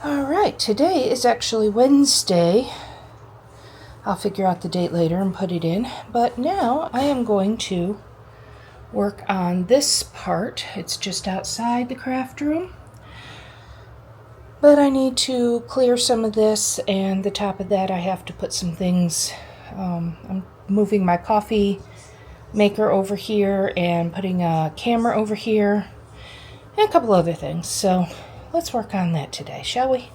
Alright, today is actually Wednesday. I'll figure out the date later and put it in. But now I am going to work on this part. It's just outside the craft room. But I need to clear some of this, and the top of that I have to put some things. I'm moving my coffee maker over here and putting a camera over here and a couple other things. So let's work on that today, shall we?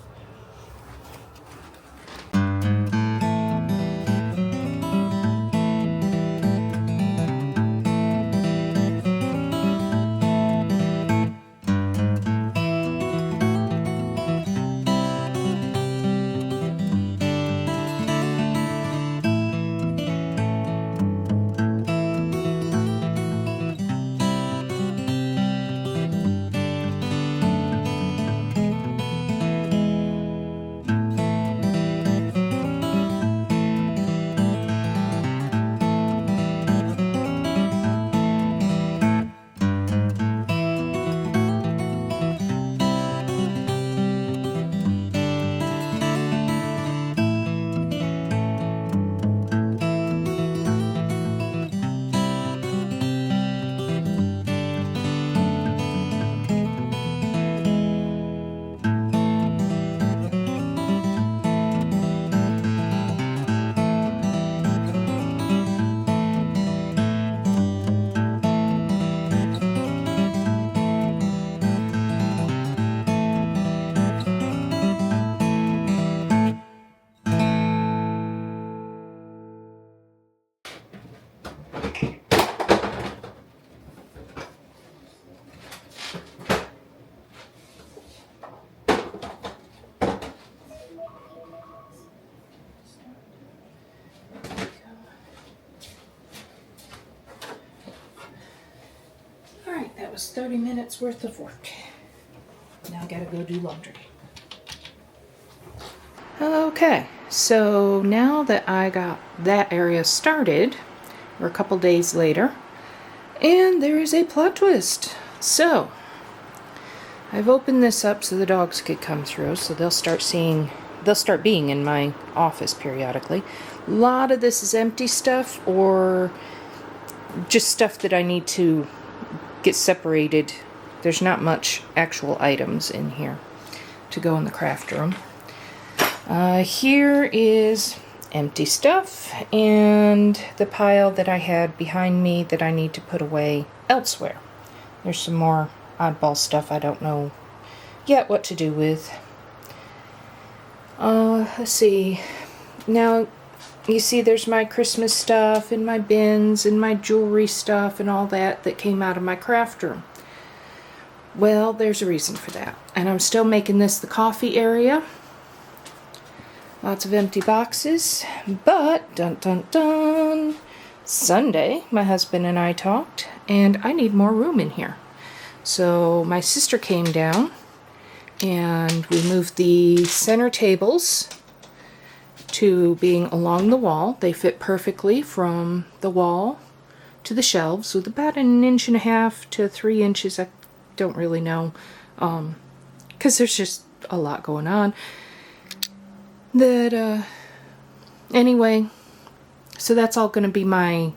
Alright, that was 30 minutes worth of work. Now I gotta go do laundry. Okay, so now that I got that area started, we're a couple days later, and there is a plot twist. So, I've opened this up so the dogs could come through, so they'll start being in my office periodically. A lot of this is empty stuff or just stuff that I need to get separated. There's not much actual items in here to go in the craft room. Here is empty stuff and the pile that I had behind me that I need to put away elsewhere. There's some more oddball stuff I don't know yet what to do with. Let's see. Now, you see there's my Christmas stuff and my bins and my jewelry stuff and all that came out of my craft room. Well, there's a reason for that. And I'm still making this the coffee area. Lots of empty boxes. But, dun dun dun, Sunday, my husband and I talked, and I need more room in here. So my sister came down, and we moved the center tables to being along the wall. They fit perfectly from the wall to the shelves with about 1.5 inches to 3 inches. I don't really know, because there's just a lot going on. Anyway, so that's all going to be my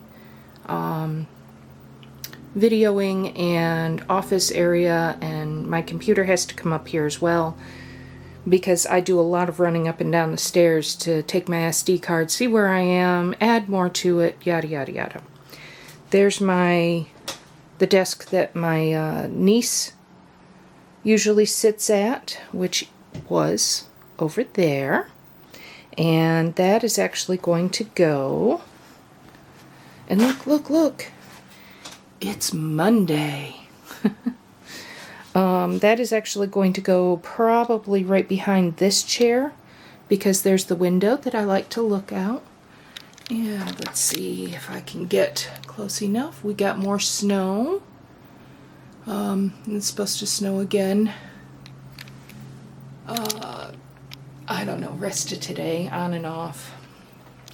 videoing and office area, and my computer has to come up here as well because I do a lot of running up and down the stairs to take my SD card, see where I am, add more to it, yada yada yada. There's the desk that my niece usually sits at, which was over there. And that is actually going to go, and look, it's Monday. That is actually going to go probably right behind this chair because there's the window that I like to look out. And let's see if I can get close enough. We got more snow. It's supposed to snow again. I don't know, rest of today, on and off.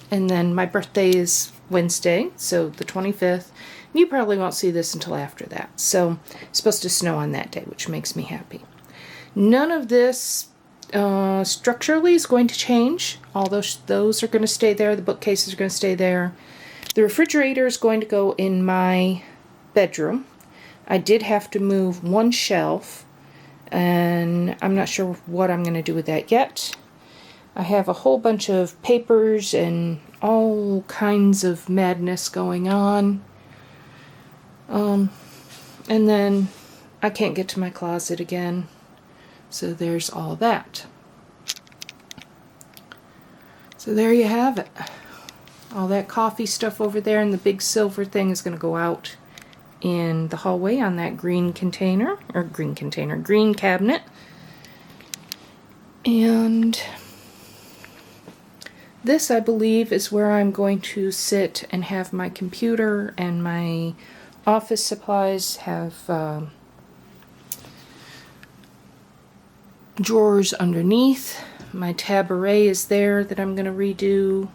And then my birthday is Wednesday, so the 25th. You probably won't see this until after that. So it's supposed to snow on that day, which makes me happy. None of this structurally is going to change. All those are going to stay there. The bookcases are going to stay there. The refrigerator is going to go in my bedroom. I did have to move one shelf, and I'm not sure what I'm going to do with that yet. I have a whole bunch of papers and all kinds of madness going on. And then I can't get to my closet again. So there's all that. So there you have it. All that coffee stuff over there, and the big silver thing is going to go out in the hallway on that green cabinet. And this, I believe, is where I'm going to sit and have my computer and my office supplies, have drawers underneath. My tabouret is there that I'm going to redo.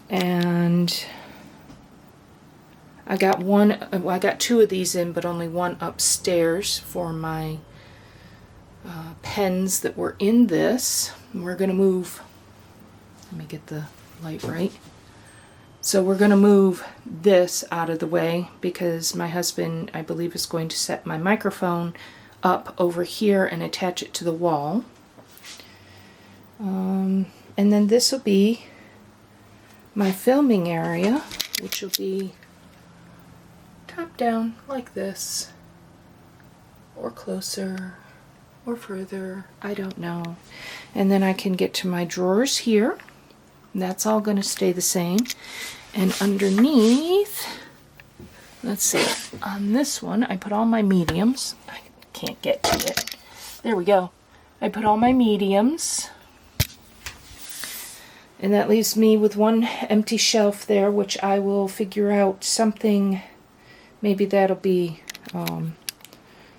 And I got two of these in, but only one upstairs for my pens that were in this. We're going to move, let me get the light right. So we're going to move this out of the way because my husband, I believe, is going to set my microphone up over here and attach it to the wall. And then this will be my filming area, which will be top down like this, or closer, or further, I don't know. And then I can get to my drawers here. That's all going to stay the same. And underneath, let's see, on this one I put all my mediums. I can't get to it. There we go. I put all my mediums. And that leaves me with one empty shelf there, which I will figure out something. Maybe that'll be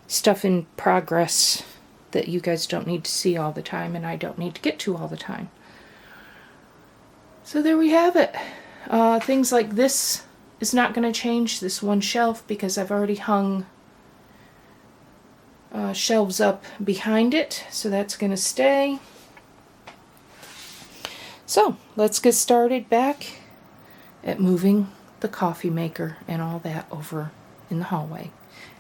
stuff in progress that you guys don't need to see all the time and I don't need to get to all the time. So there we have it. Things like this is not going to change, this one shelf, because I've already hung shelves up behind it. So that's going to stay. So let's get started back at moving the coffee maker and all that over in the hallway.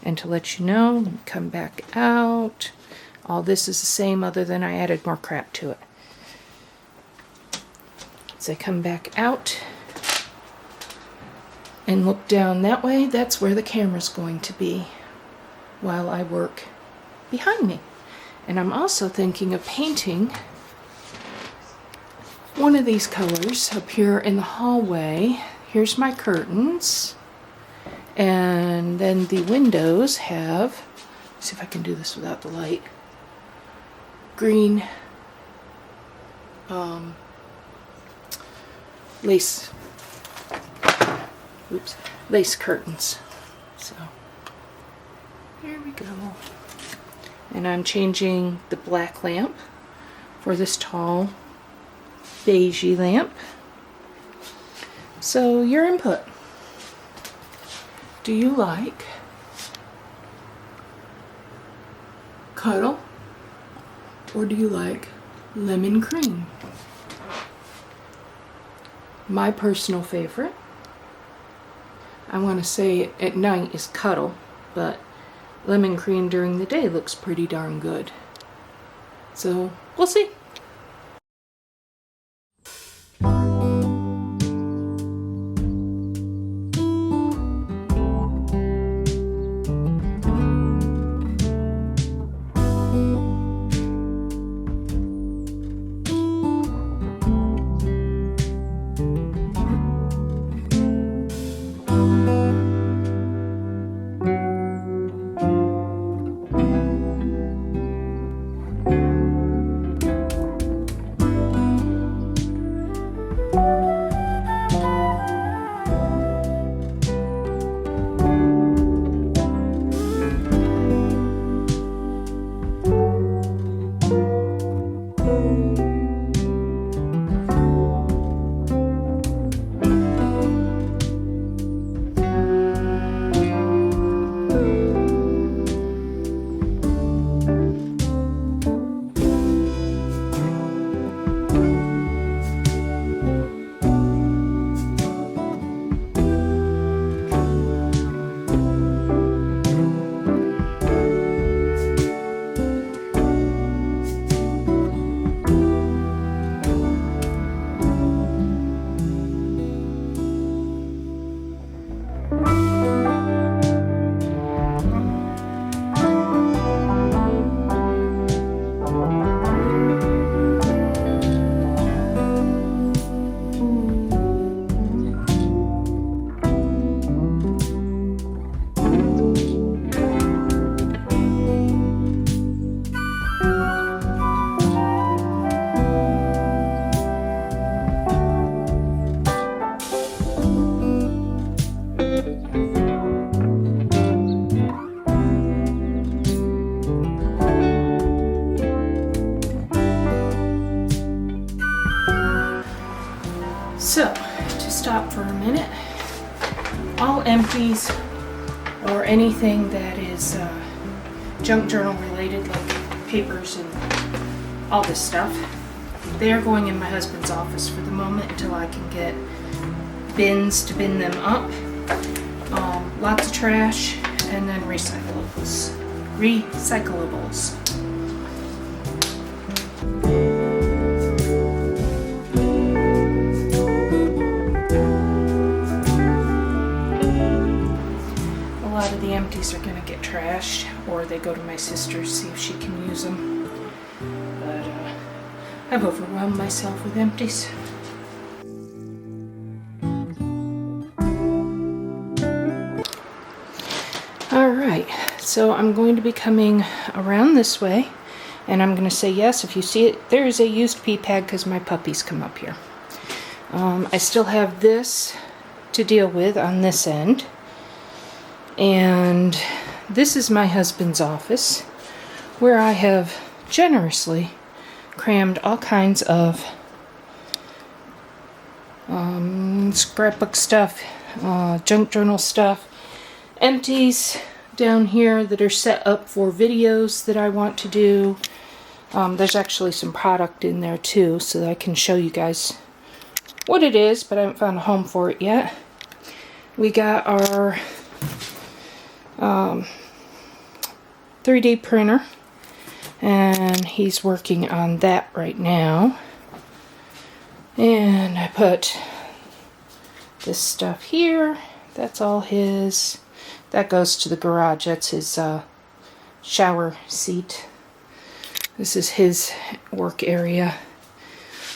And to let you know, let me come back out. All this is the same other than I added more crap to it. As I come back out and look down that way, that's where the camera's going to be while I work behind me. And I'm also thinking of painting one of these colors up here in the hallway. Here's my curtains. And then the windows have, let's see if I can do this without the light, green lace curtains. So here we go. And I'm changing the black lamp for this tall beigey lamp. So your input. Do you like cuddle or do you like lemon cream? My personal favorite, I want to say at night, is cuddle, but lemon cream during the day looks pretty darn good. So we'll see. So, to stop for a minute, all empties or anything that is junk journal related, like papers and all this stuff, they are going in my husband's office for the moment until I can get bins to bin them up. Lots of trash, and then recyclables. A lot of the empties are going to get trashed, or they go to my sister to see if she can use them. But I've overwhelmed myself with empties. Alright, so I'm going to be coming around this way, and I'm going to say yes. If you see it, there is a used pee pad because my puppies come up here. I still have this to deal with on this end, and this is my husband's office, where I have generously crammed all kinds of scrapbook stuff, junk journal stuff, empties down here that are set up for videos that I want to do. There's actually some product in there too, so that I can show you guys what it is, but I haven't found a home for it yet. We got our 3D printer, and he's working on that right now. And I put this stuff here. That's all his. That goes to the garage. That's his shower seat. This is his work area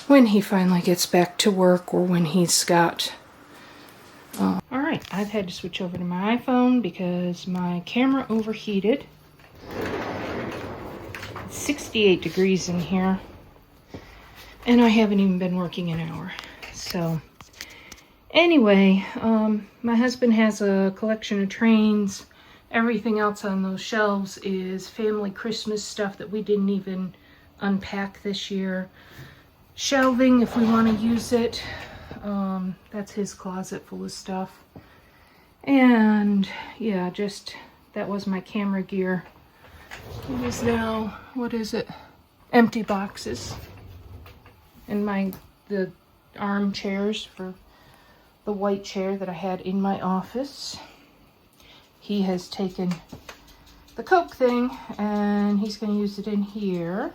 when he finally gets back to work, or when he's got... Alright, I've had to switch over to my iPhone because my camera overheated. It's 68 degrees in here, and I haven't even been working an hour. So... anyway, my husband has a collection of trains. Everything else on those shelves is family Christmas stuff that we didn't even unpack this year. Shelving, if we want to use it. That's his closet full of stuff. And yeah, just that was my camera gear. It is now, what is it? Empty boxes. And the armchairs for the white chair that I had in my office. He has taken the Coke thing and he's going to use it in here.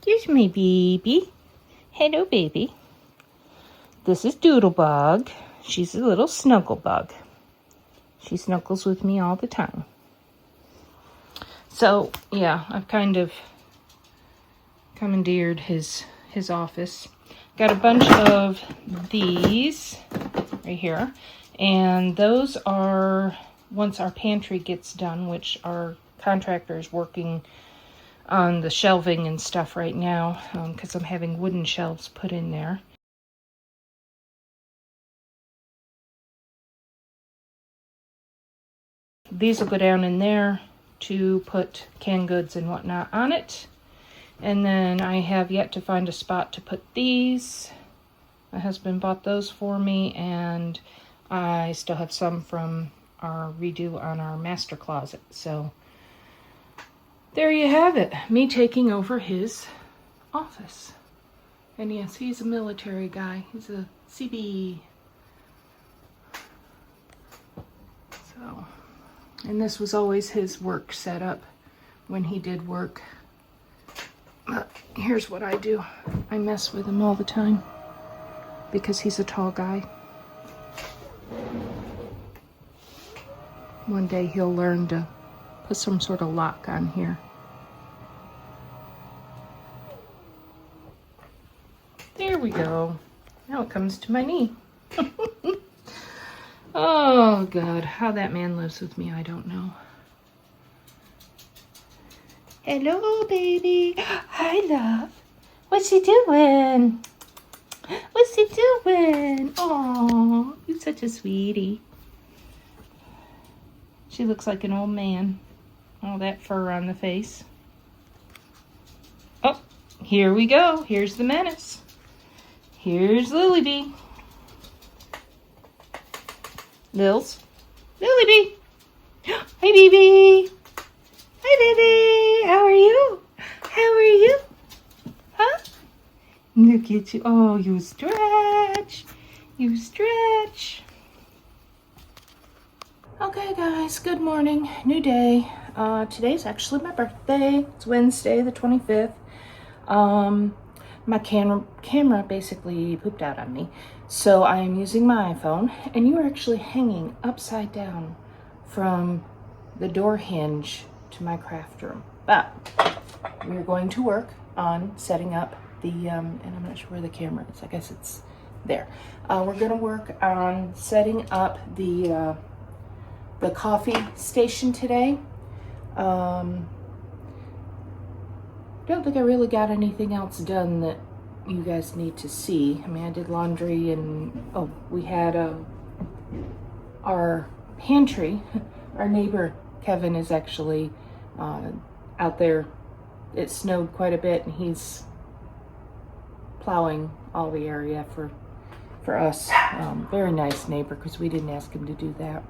Here's my baby. Hello, baby. This is Doodlebug. She's a little snuggle bug. She snuggles with me all the time. So, yeah, I've kind of commandeered his office. Got a bunch of these right here, and those are, once our pantry gets done, which our contractor is working on the shelving and stuff right now, because I'm having wooden shelves put in there. These will go down in there to put canned goods and whatnot on it. And then I have yet to find a spot to put these. My husband bought those for me, and I still have some from our redo on our master closet. So there you have it. Me taking over his office. And yes, he's a military guy. He's a CB. So, and this was always his work setup when he did work. But here's what I do. I mess with him all the time because he's a tall guy. One day he'll learn to put some sort of lock on here. There we go. Now it comes to my knee. Oh God, how that man lives with me, I don't know. Hello, baby. Hi, love. What's he doing? What's he doing? Oh, you're such a sweetie. She looks like an old man. All that fur on the face. Oh, here we go. Here's the menace. Here's Lily Bee. Lils. Lily Bee. Hi, baby. Hi, baby. How are you? How are you? Huh? Look at you. Oh, you stretch. You stretch. Okay, guys. Good morning. New day. Today's actually my birthday. It's Wednesday, the 25th. My camera basically pooped out on me. So I am using my iPhone, and you are actually hanging upside down from the door hinge to my craft room. But we're going to work on setting up the, and I'm not sure where the camera is. I guess it's there. We're going to work on setting up the coffee station today. Don't think I really got anything else done that you guys need to see. I mean, I did laundry and, oh, we had our pantry. Our neighbor, Kevin, is actually out there. It snowed quite a bit, and he's plowing all the area for us. Very nice neighbor, because we didn't ask him to do that.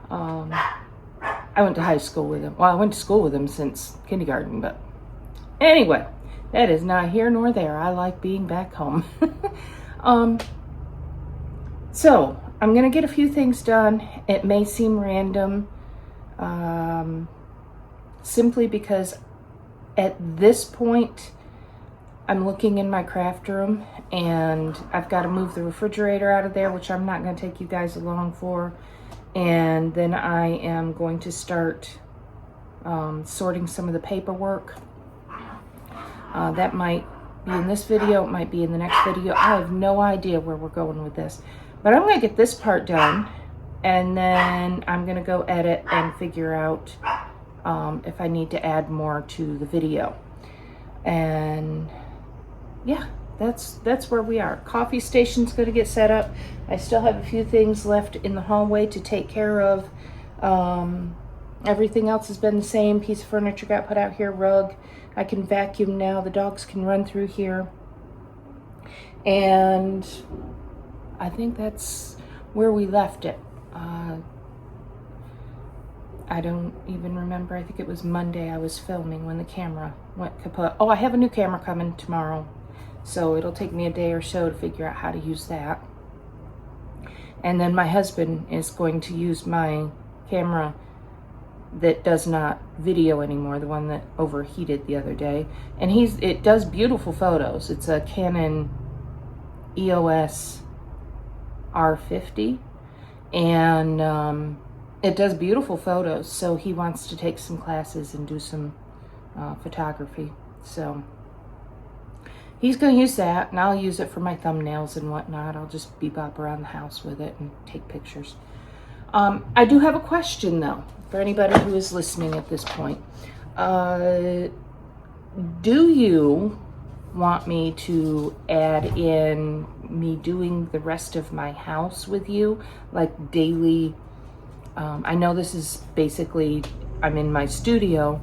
I went to high school with him. Well, I went to school with him since kindergarten, but anyway, that is not here nor there. I like being back home. So I'm going to get a few things done. It may seem random, simply because at this point, I'm looking in my craft room, and I've got to move the refrigerator out of there, which I'm not going to take you guys along for. And then I am going to start sorting some of the paperwork. That might be in this video, it might be in the next video. I have no idea where we're going with this. But I'm going to get this part done, and then I'm going to go edit and figure out if I need to add more to the video. And yeah, that's where we are. Coffee station's going to get set up. I still have a few things left in the hallway to take care of. Everything else has been the same. Piece of furniture got put out here, rug. I can vacuum now. The dogs can run through here. And I think that's where we left it. I don't even remember. I think it was Monday I was filming when the camera went kaput. Oh, I have a new camera coming tomorrow. So it'll take me a day or so to figure out how to use that. And then my husband is going to use my camera that does not video anymore, the one that overheated the other day. And it does beautiful photos. It's a Canon EOS R50. And it does beautiful photos. So he wants to take some classes and do some photography. So he's going to use that, and I'll use it for my thumbnails and whatnot. I'll just bebop around the house with it and take pictures. I do have a question, though, for anybody who is listening at this point. Do you want me to add in me doing the rest of my house with you, like daily? I know this is basically, I'm in my studio,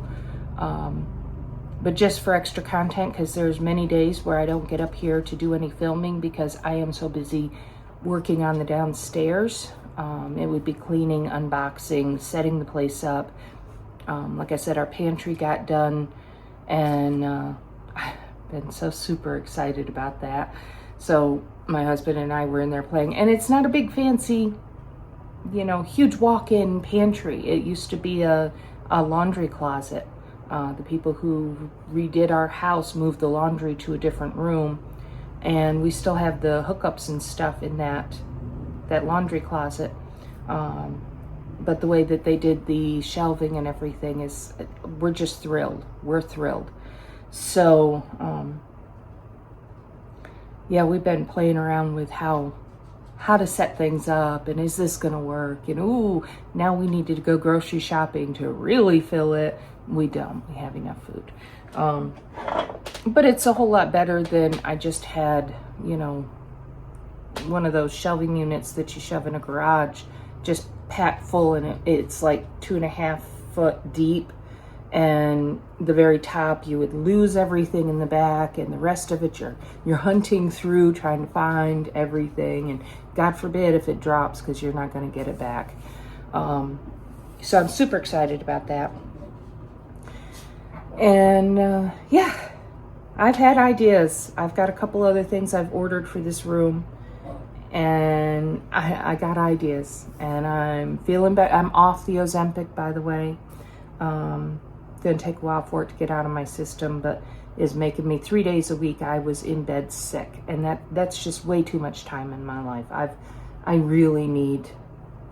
but just for extra content, because there's many days where I don't get up here to do any filming because I am so busy working on the downstairs. It would be cleaning, unboxing, setting the place up. Like I said, our pantry got done, and I've been so super excited about that. So my husband and I were in there playing, and it's not a big fancy, huge walk-in pantry. It used to be a laundry closet. The people who redid our house moved the laundry to a different room, and we still have the hookups and stuff in that laundry closet. But the way that they did the shelving and everything is, we're just thrilled. We're thrilled. So, yeah, we've been playing around with how to set things up, and is this gonna work? And ooh, now we need to go grocery shopping to really fill it. We don't. We have enough food. But it's a whole lot better than I just had, one of those shelving units that you shove in a garage, just packed full, and it's like 2.5 foot deep, and the very top you would lose everything in the back, and the rest of it you're hunting through trying to find everything, and God forbid if it drops, because you're not going to get it back. So I'm super excited about that. And yeah, I've had ideas. I've got a couple other things I've ordered for this room, and I got ideas, and I'm feeling better. I'm off the Ozempic, by the way. Gonna take a while for it to get out of my system, but is making me 3 days a week. I was in bed sick, and that's just way too much time in my life. I really need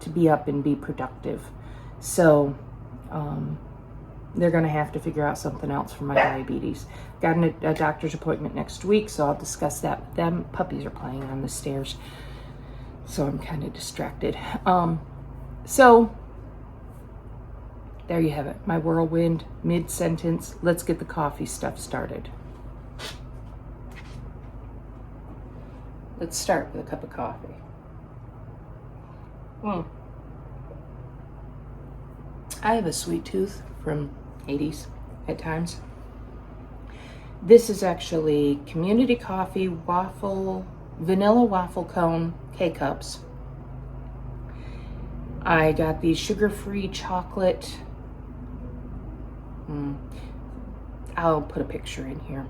to be up and be productive. So they're gonna have to figure out something else for my diabetes. Got a doctor's appointment next week, so I'll discuss that with them. Puppies are playing on the stairs, so I'm kind of distracted. So there you have it, my whirlwind mid-sentence. Let's get the coffee stuff started. Let's start with a cup of coffee. I have a sweet tooth from 80s at times. This is actually Community Coffee vanilla waffle cone K-Cups. I got these sugar-free chocolate. I'll put a picture in here.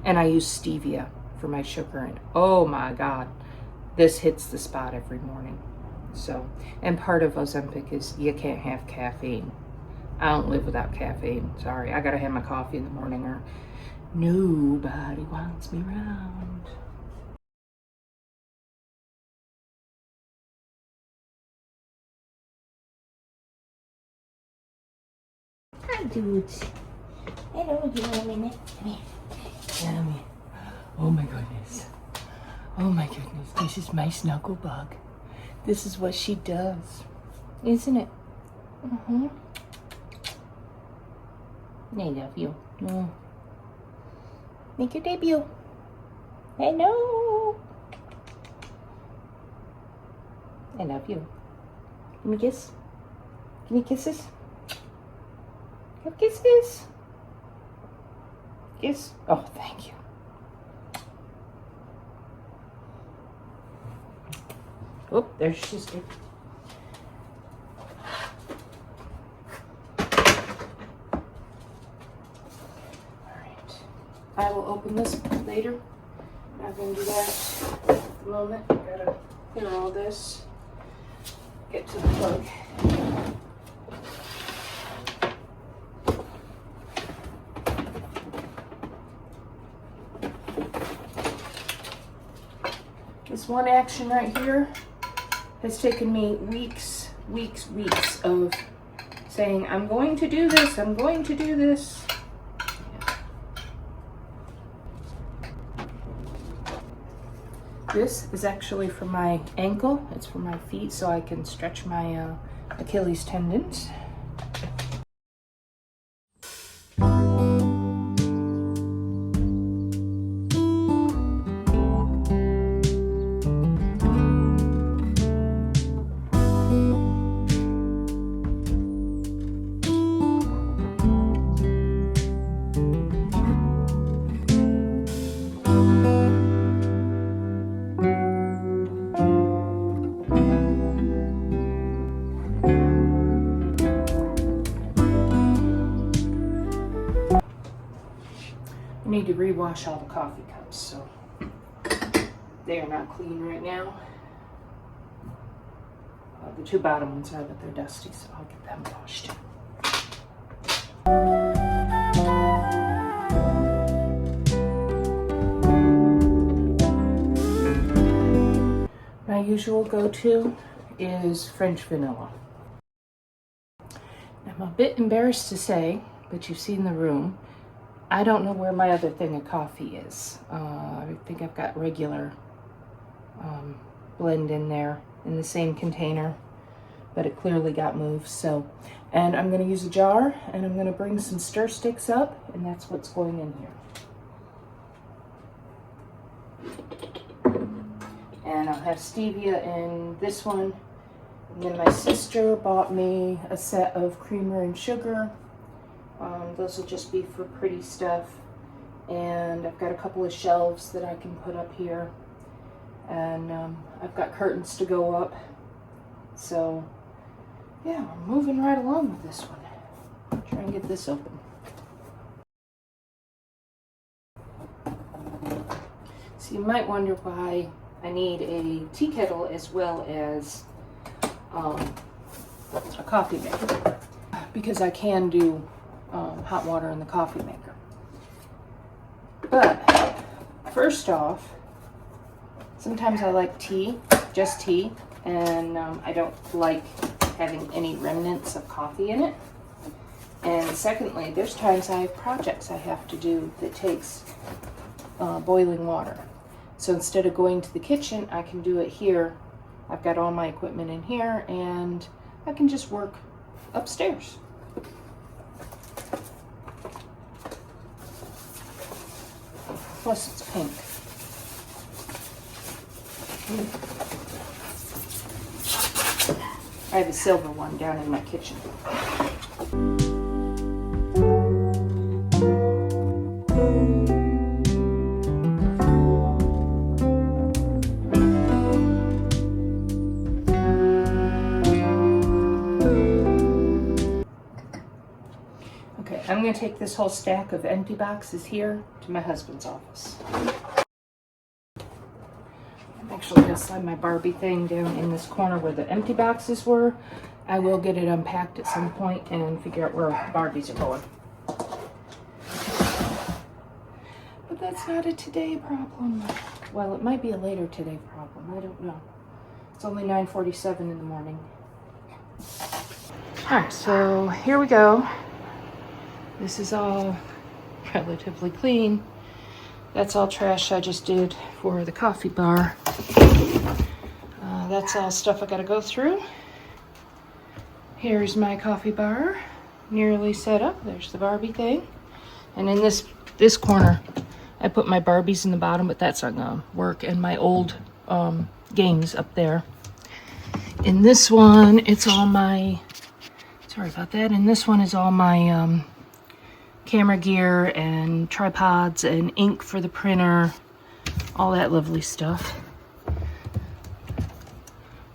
And I use stevia for my sugar, and oh my God, this hits the spot every morning. So, and part of Ozempic is you can't have caffeine. I don't live without caffeine. Sorry, I gotta have my coffee in the morning or nobody wants me around. Hi, dudes. Hello, you want a minute? Come here. Come here. Oh my goodness. Oh my goodness. This is my snuggle bug. This is what she does, isn't it? I love you. Make your debut. Hello. I love you. Give me a kiss. Give me kisses. Give kisses. Kiss. Oh, thank you. Oh, there's sister. Alright. I will open this later. I'm not going to do that at the moment. I gotta clear all this. Get to the plug. This one action right here has taken me weeks of saying, I'm going to do this, I'm going to do this. This is actually for my ankle. It's for my feet so I can stretch my Achilles tendons. I need to rewash all the coffee cups, so they are not clean right now. The two bottom ones are, but they're dusty, so I'll get them washed. My usual go-to is French vanilla. I'm a bit embarrassed to say, but you've seen the room. I don't know where my other thing of coffee is. I think I've got regular blend in there in the same container, but it clearly got moved. So, and I'm going to use a jar, and I'm going to bring some stir sticks up, and that's what's going in here. And I'll have stevia in this one, And then my sister bought me a set of creamer and sugar. Those will just be for pretty stuff. And I've got a couple of shelves that I can put up here. And I've got curtains to go up. So yeah, I'm moving right along with this one. Try and get this open. So you might wonder why I need a tea kettle as well as a coffee maker, because I can do hot water in the coffee maker. But first off, sometimes I like tea, just tea, and I don't like having any remnants of coffee in it. And secondly, there's times I have projects I have to do that takes boiling water. So instead of going to the kitchen, I can do it here. I've got all my equipment in here, and I can just work upstairs. Plus it's pink. I have a silver one down in my kitchen. Okay, I'm going to take this whole stack of empty boxes here to my husband's office. I'm actually going to slide my Barbie thing down in this corner where the empty boxes were. I will get it unpacked at some point and figure out where Barbies are going. But that's not a today problem. Well, it might be a later today problem. I don't know. It's only 9:47 in the morning. Alright, so here we go. This is all relatively clean. That's all trash I just did for the coffee bar. That's all stuff I gotta go through. Here's my coffee bar, nearly set up. There's the Barbie thing. And in this corner, I put my Barbies in the bottom, but that's not gonna work. And my old games up there. In this one, it's all my, sorry about that. In this one is all my camera gear and tripods and ink for the printer, all that lovely stuff.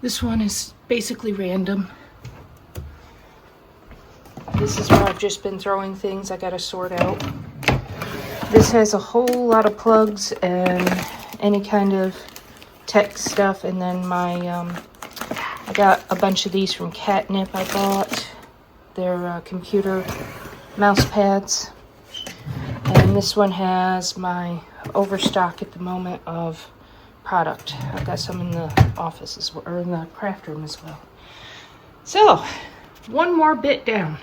This one is basically random. This is where I've just been throwing things I gotta sort out. This has a whole lot of plugs and any kind of tech stuff, and then my I got a bunch of these from Catnip I bought. They're computer mouse pads. And this one has my overstock at the moment of product. I've got some in the office as well, or in the craft room as well. So, one more bit down.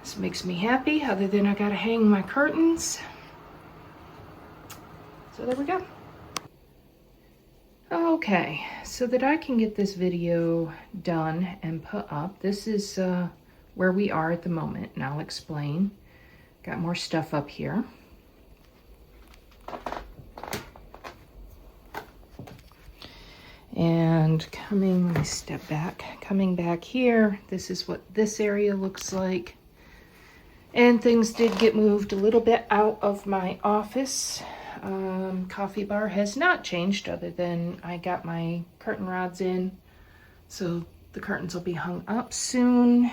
This makes me happy, other than I gotta hang my curtains. So there we go. Okay, so that I can get this video done and put up, this is where we are at the moment, and I'll explain. Got more stuff up here. And let me step back. Coming back here, this is what this area looks like. And things did get moved a little bit out of my office. Coffee bar has not changed, other than I got my curtain rods in. So the curtains will be hung up soon.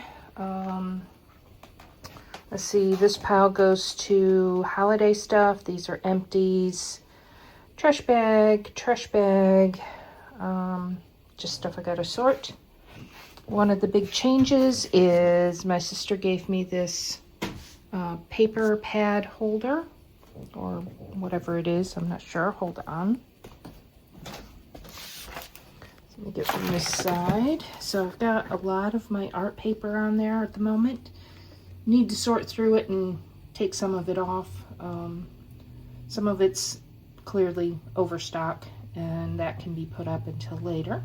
Let's see, this pile goes to holiday stuff. These are empties. Trash bag, just stuff I gotta sort. One of the big changes is my sister gave me this paper pad holder, or whatever it is, I'm not sure. Hold on. Let me get from this side. So I've got a lot of my art paper on there at the moment. Need to sort through it and take some of it off. Some of it's clearly overstock, and that can be put up until later.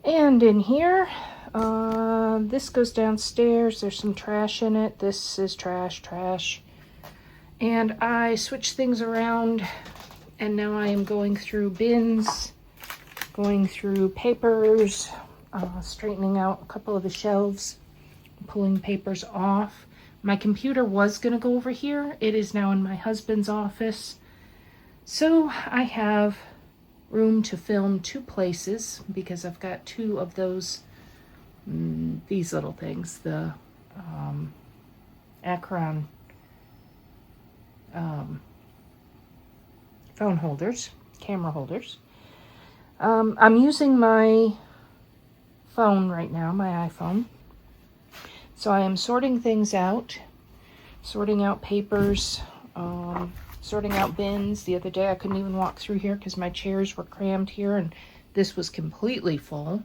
And in here, this goes downstairs. There's some trash in it. This is trash. And I switched things around, and now I am going through bins going through papers, straightening out a couple of the shelves, pulling papers off. My computer was going to go over here. It is now in my husband's office. So I have room to film 2 places because I've got 2 of those, these little things, the Acron phone holders, camera holders. I'm using my phone right now, my iPhone. So I am sorting things out, sorting out papers, sorting out bins. The other day I couldn't even walk through here because my chairs were crammed here and this was completely full.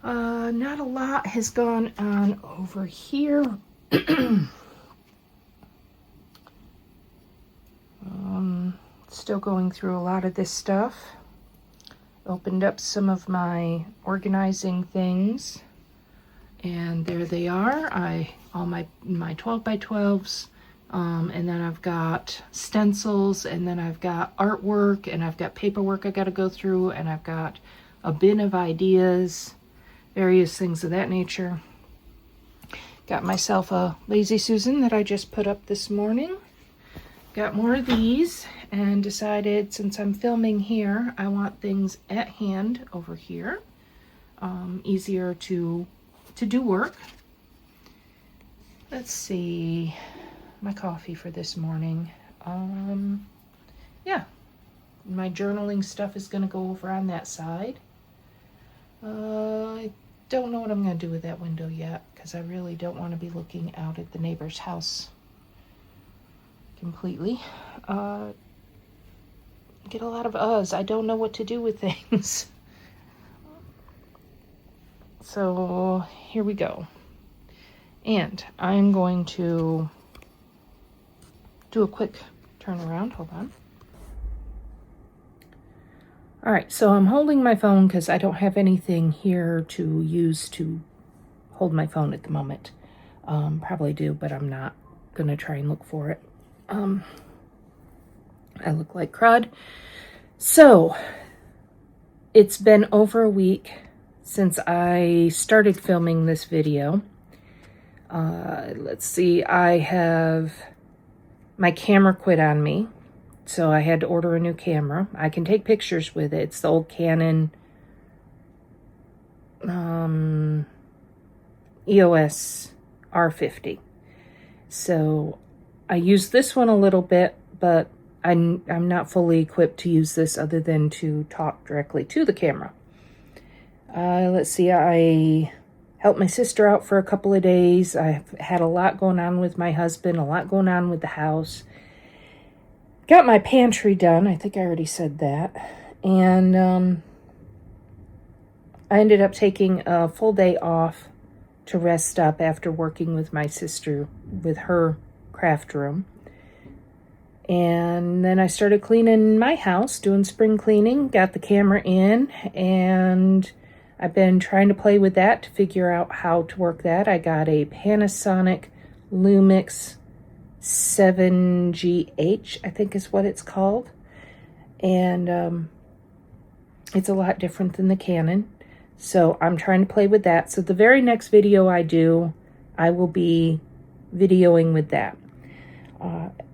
Not a lot has gone on over here. Still going through a lot of this stuff. Opened up some of my organizing things, and there they are. All my 12 by 12s, and then I've got stencils, and then I've got artwork, and I've got paperwork I got to go through, and I've got a bin of ideas, various things of that nature. Got myself a Lazy Susan that I just put up this morning. Got more of these and decided since I'm filming here, I want things at hand over here. Easier to do work. Let's see, my coffee for this morning. Yeah, my journaling stuff is going to go over on that side. I don't know what I'm going to do with that window yet because I really don't want to be looking out at the neighbor's house completely. Get a lot of uhs. I don't know what to do with things. So here we go. And I'm going to do a quick turnaround. Hold on. All right, so I'm holding my phone because I don't have anything here to use to hold my phone at the moment. Probably do, but I'm not going to try and look for it. I look like crud. So, it's been over a week since I started filming this video. Let's see, my camera quit on me, so I had to order a new camera. I can take pictures with it. It's the old Canon EOS R50. So, I used this one a little bit, but I'm not fully equipped to use this other than to talk directly to the camera. Let's see, I helped my sister out for a couple of days. I've had a lot going on with my husband, a lot going on with the house. Got my pantry done. I think I already said that. And I ended up taking a full day off to rest up after working with my sister with her craft room. And then I started cleaning my house, doing spring cleaning, got the camera in, and I've been trying to play with that to figure out how to work that. I got a Panasonic Lumix 7GH, I think is what it's called. And it's a lot different than the Canon. So I'm trying to play with that. So the very next video I do, I will be videoing with that.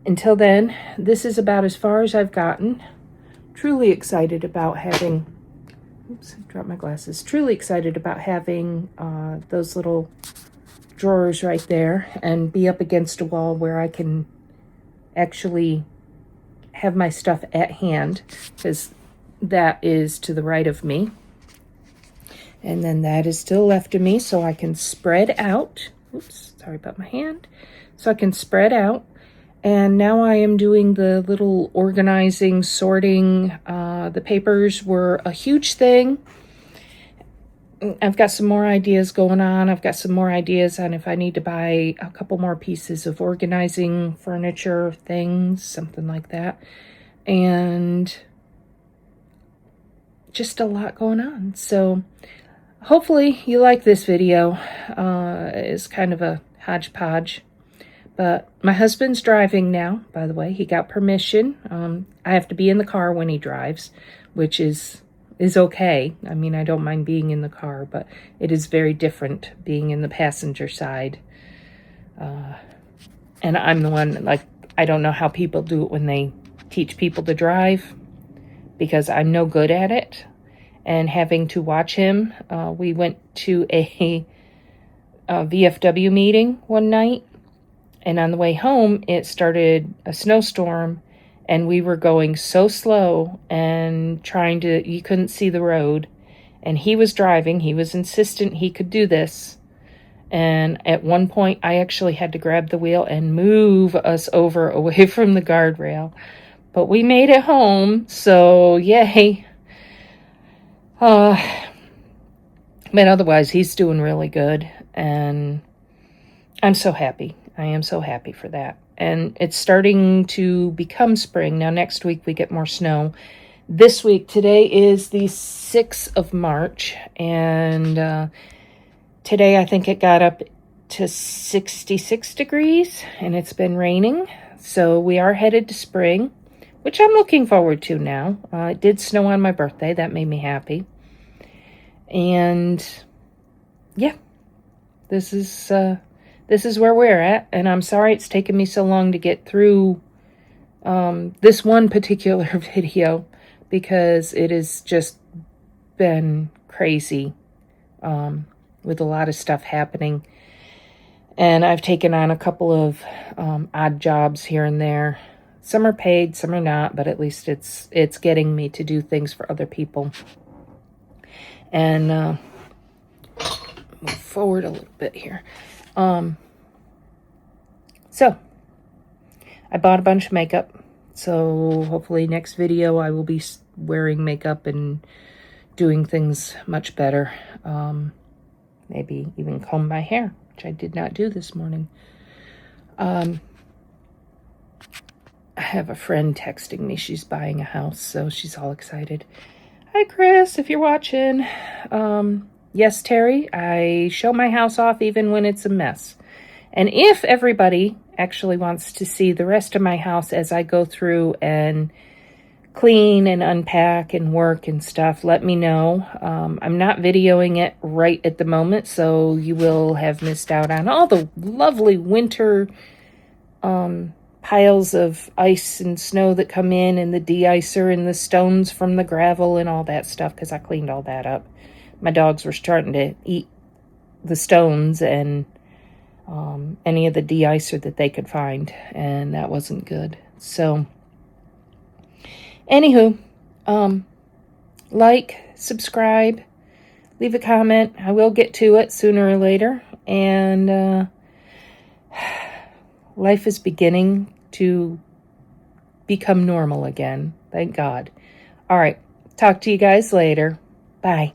Until then, this is about as far as I've gotten. Truly excited about having, oops, I dropped my glasses. Truly excited about having those little drawers right there and be up against a wall where I can actually have my stuff at hand, because that is to the right of me. And then that is still left of me, so I can spread out. Oops, sorry about my hand. So I can spread out. And now I am doing the little organizing, sorting. The papers were a huge thing. I've got some more ideas going on. I've got some more ideas on if I need to buy a couple more pieces of organizing furniture things, something like that. And just a lot going on. So hopefully you like this video. It's kind of a hodgepodge. But my husband's driving now, by the way. He got permission. I have to be in the car when he drives, which is is okay. I mean, I don't mind being in the car, but it is very different being in the passenger side. And I'm the one, like, I don't know how people do it when they teach people to drive, because I'm no good at it. And having to watch him, we went to a VFW meeting one night, and on the way home, it started a snowstorm, and we were going so slow and you couldn't see the road, and he was driving. He was insistent he could do this. And at one point, I actually had to grab the wheel and move us over away from the guardrail. But we made it home, so yay. But otherwise, he's doing really good, and I'm so happy. I am so happy for that. And it's starting to become spring. Now, next week, we get more snow. This week, today is the 6th of March, and today I think it got up to 66 degrees, and it's been raining. So we are headed to spring, which I'm looking forward to now. It did snow on my birthday. That made me happy. And yeah, this is where we're at. And I'm sorry it's taken me so long to get through this one particular video, because it has just been crazy with a lot of stuff happening. And I've taken on a couple of odd jobs here and there. Some are paid, some are not, but at least it's getting me to do things for other people. And move forward a little bit here. So I bought a bunch of makeup. So hopefully next video I will be wearing makeup and doing things much better. Maybe even comb my hair, which I did not do this morning. I have a friend texting me. She's buying a house, so she's all excited. Hi, Chris, if you're watching. Yes, Terry, I show my house off even when it's a mess. And if everybody actually wants to see the rest of my house as I go through and clean and unpack and work and stuff, let me know. I'm not videoing it right at the moment, so you will have missed out on all the lovely winter piles of ice and snow that come in, and the de-icer and the stones from the gravel and all that stuff, because I cleaned all that up. My dogs were starting to eat the stones and any of the de-icer that they could find, and that wasn't good. So anywho, like, subscribe, leave a comment. I will get to it sooner or later. And life is beginning to become normal again. Thank God. All right. Talk to you guys later. Bye.